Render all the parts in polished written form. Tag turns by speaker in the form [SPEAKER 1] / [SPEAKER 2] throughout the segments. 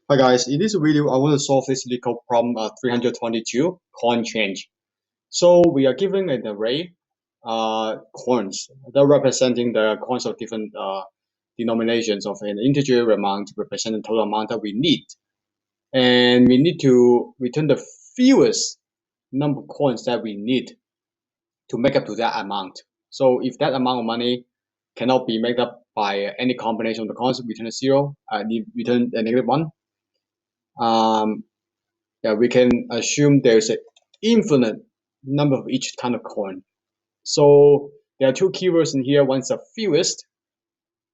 [SPEAKER 1] Hi guys, in this video I want to solve this Leetcode problem 322 coin change. So we are given an array coins that representing the coins of different denominations of an integer amount representing the total amount that we need. And we need to return the fewest number of coins that we need to make up to that amount. So if that amount of money cannot be made up by any combination of the coins, return a 0, return a -1. Yeah, we can assume there's an infinite number of each kind of coin. So there are two keywords in here. One's the fewest,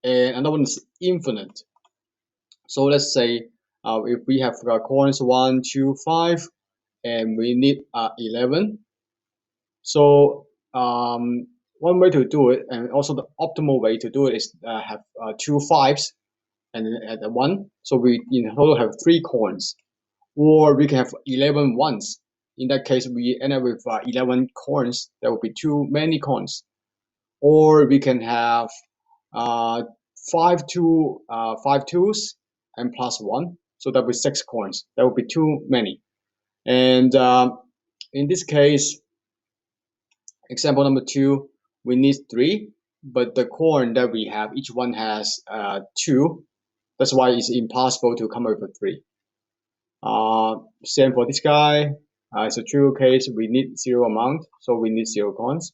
[SPEAKER 1] and another one is infinite. So let's say if we have coins 1, 2, 5, and we need 11. So one way to do it, and also the optimal way to do it, is have 2 5s and add a 1. So we in total have 3 coins. Or we can have 11 ones. In that case, we end up with 11 coins. That would be too many coins. Or we can have 5 twos and plus 1. So that would be 6 coins. That would be too many. And in this case, example number 2, we need 3. But the coin that we have, each one has 2. That's why it's impossible to come up with 3. Same for this guy. It's a true case. We need 0 amount, so we need 0 coins.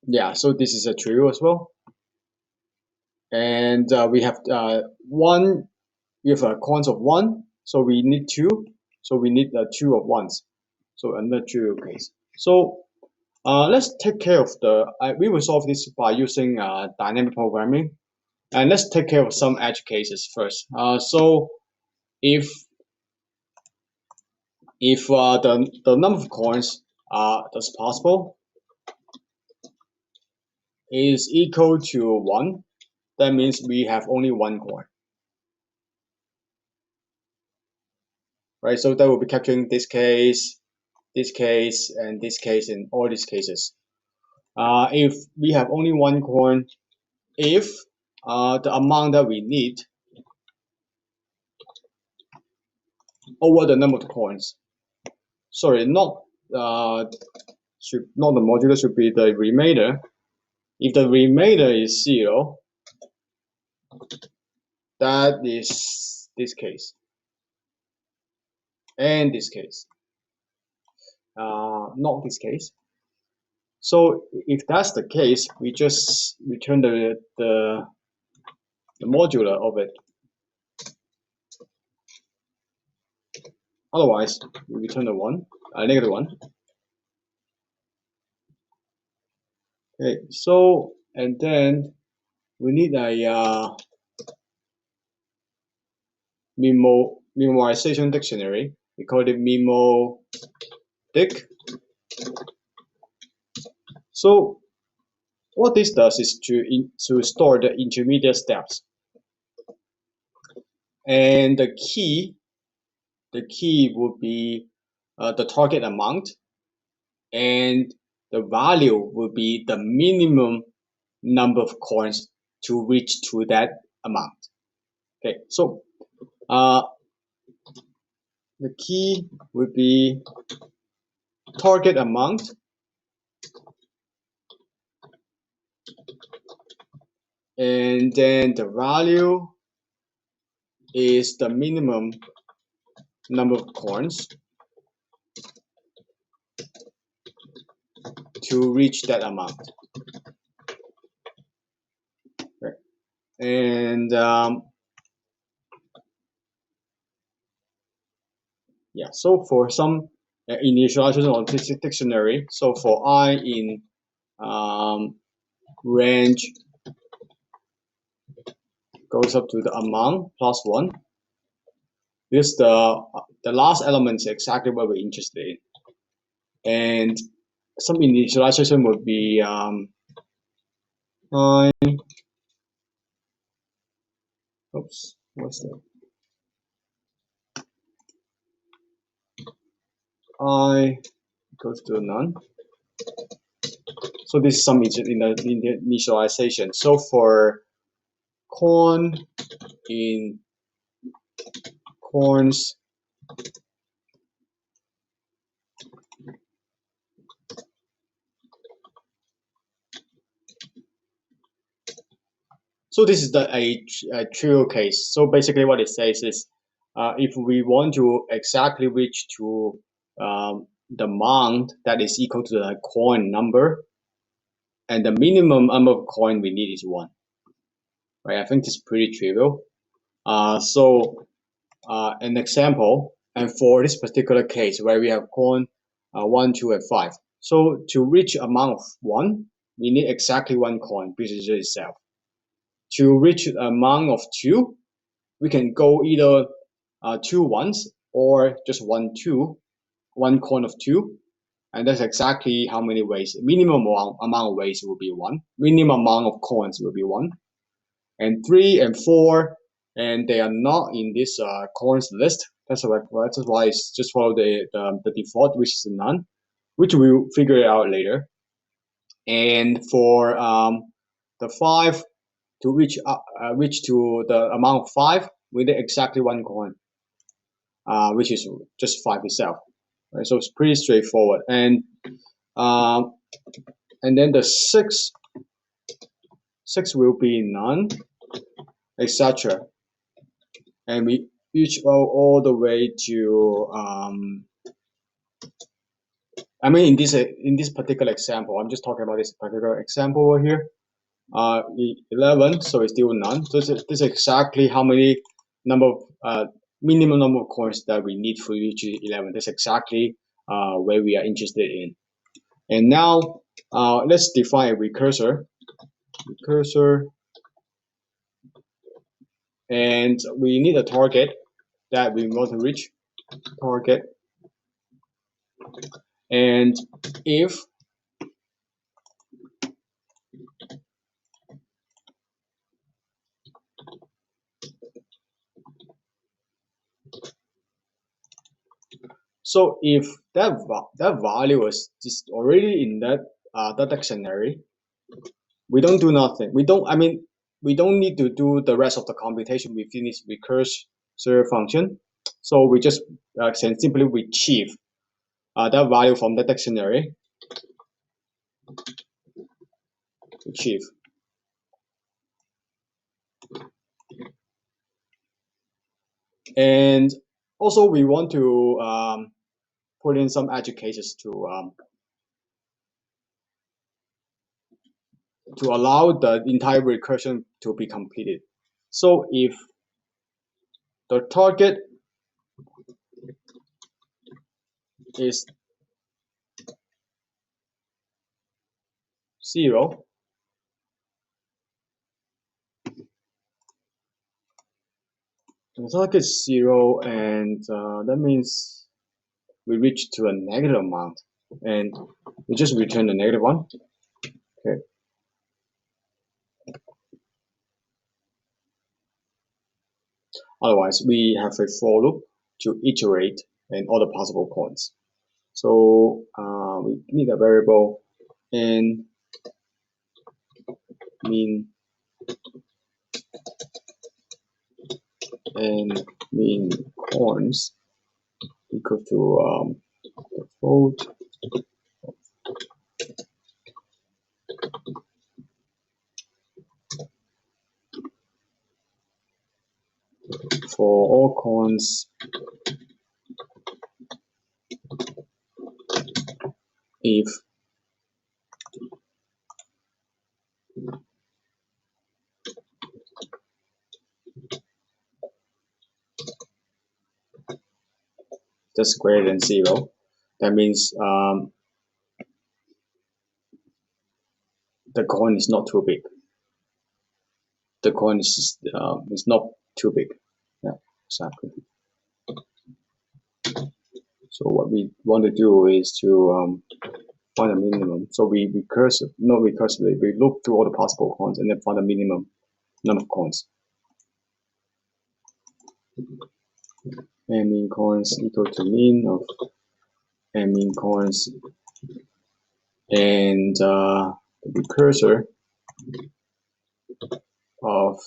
[SPEAKER 1] Yeah, so this is a true as well. And we have 1 with coins of 1, so we need 2. So we need 2 of 1s. So another true case. So let's take care of we will solve this by using dynamic programming. And let's take care of some edge cases first. So if the number of coins that's possible is equal to 1, that means we have only 1 coin, right? So that will be capturing this case, and this case, and all these cases. If we have only 1 coin, if the amount that we need over the number of coins, sorry, not the modular, should be the remainder. If the remainder is 0, that is this case and this case, not this case. So if that's the case, we just return the modular of it. Otherwise, we return a -1. Okay, so and then we need a memorization dictionary. We call it memo-dic. So what this does is to store the intermediate steps, and the key would be the target amount, and the value will be the minimum number of coins to reach to that amount. Okay, so the key would be target amount and then the value is the minimum number of coins to reach that amount. Okay. And yeah, so for some initialization on this dictionary, so for I in range goes up to the amount plus 1. This the last element is exactly what we're interested in. And some initialization would be oops, what's that? I goes to none. So this is some in the initialization. So for coin in coins So this is a trivial case. So basically what it says is if we want to exactly reach to the amount that is equal to the coin number, and the minimum number of coin we need is 1. Right? I think it's pretty trivial. So an example, and for this particular case where we have coin 1, 2, and 5. So to reach amount of 1, we need exactly 1 coin, which is itself. To reach the amount of 2, we can go either 2 ones or just 1 2, 1 coin of 2, and that's exactly how many ways. Minimum amount of ways will be 1. Minimum amount of coins will be 1. And 3 and 4, and they are not in this coins list. That's why it's just follow the default, which is none, which we'll figure it out later. And for the 5, to reach to the amount of 5, we need exactly 1 coin, which is just 5 itself. Right? So it's pretty straightforward. And then the 6 will be none, etc. And we reach all the way to I mean in this particular example, I'm just talking about this particular example over here. 11, so it's still none. So this is exactly how many minimum number of coins that we need for each 11. That's exactly where we are interested in. And now let's define a recursor. And we need a target that we want to reach. Target. And if that value is just already in that dictionary, we don't do nothing. We don't need to do the rest of the computation within this recursor function. So we just simply retrieve that value from the dictionary. Retrieve. And also we want to put in some edge cases to allow the entire recursion to be completed. So if the target is 0, the target is 0, and that means we reach to a negative amount, and we just return the negative one. Okay. Otherwise, we have a for loop to iterate in all the possible points. So we need a variable n mean coins equal to the float for all coins if that's greater than 0. That means the coin is not too big. The coin is not too big. Yeah, exactly. So what we want to do is to find a minimum. So we not recursively, we look through all the possible coins and then find a minimum number of coins. And mean coins equal to mean of and mean coins, and the recursor of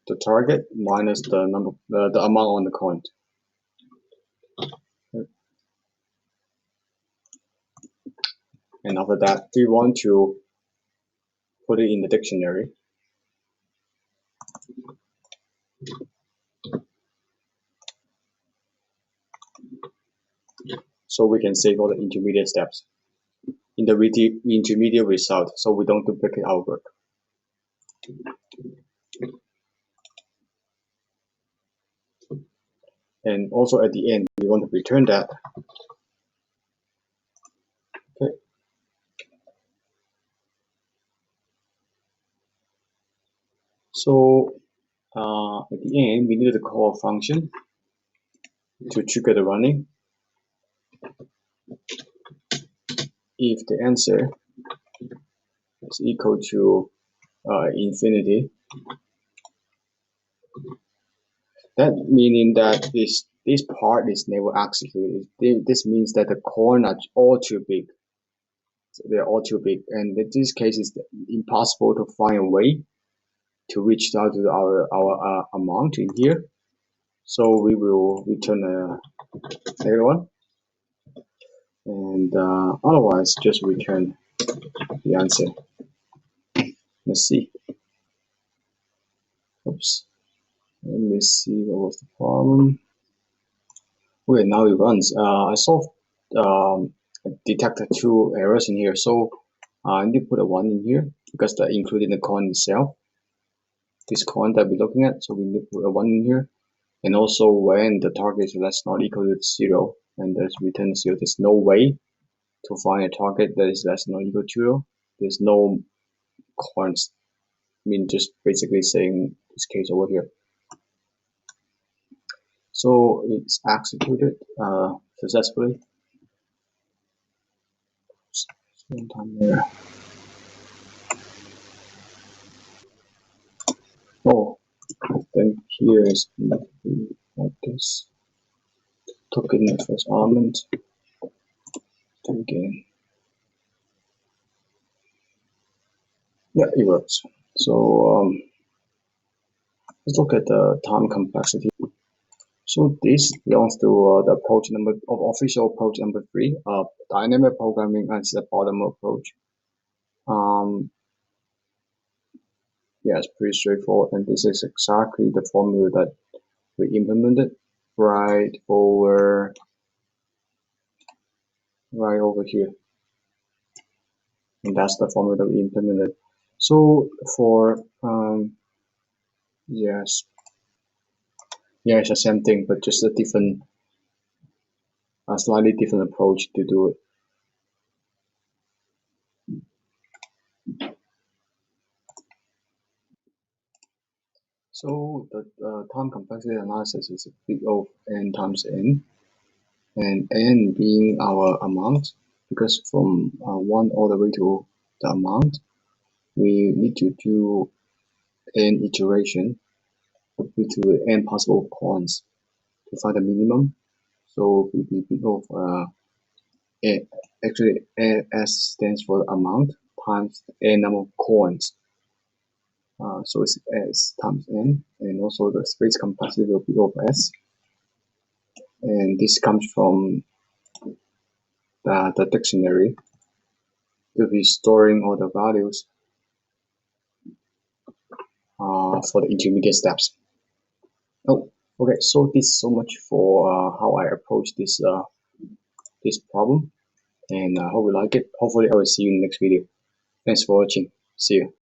[SPEAKER 1] the target minus the number, the amount on the coin. And after that, we want to put it in the dictionary. So we can save all the intermediate steps in the intermediate result, so we don't duplicate our work. And also at the end, we want to return that. Okay. So at the end, we need to call a function to trigger the running. If the answer is equal to infinity, that meaning that this part is never executed. This means that the coin are all too big. So they're all too big, and in this case, it's impossible to find a way to reach out to our amount in here. So we will return a negative one, and otherwise just return the answer. Let's see. Oops. Let me see what was the problem. Okay, now it runs. I solved, detected 2 errors in here. So I need to put a 1 in here because that included the coin itself. This coin that we're looking at, so we need to put a 1 in here. And also when the target is less not equal to 0 and there's return 0, there's no way to find a target that is less than or equal to 0. There's no coins. I mean, just basically saying this case over here. So it's executed successfully. Sometime there. Oh, then here is like this. Token the first element. Do again. Yeah, it works. So let's look at the time complexity. So this belongs to the approach number of official approach number 3 of dynamic programming as the bottom approach. Yeah, it's pretty straightforward, and this is exactly the formula that we implemented right over here, and that's the formula that we implemented. So for yes, it's the same thing, but just a slightly different approach to do it. So the time complexity analysis is big O n times n, and n being our amount, because from 1 all the way to the amount, we need to do n iteration to n possible points to find the minimum. So we big O actually S stands for the amount times n number of coins. So it's S times n, and also the space complexity will be over S. And this comes from the dictionary to be storing all the values for the intermediate steps. Oh, okay. So this is so much for how I approach this this problem, and I hope you like it. Hopefully, I will see you in the next video. Thanks for watching. See you.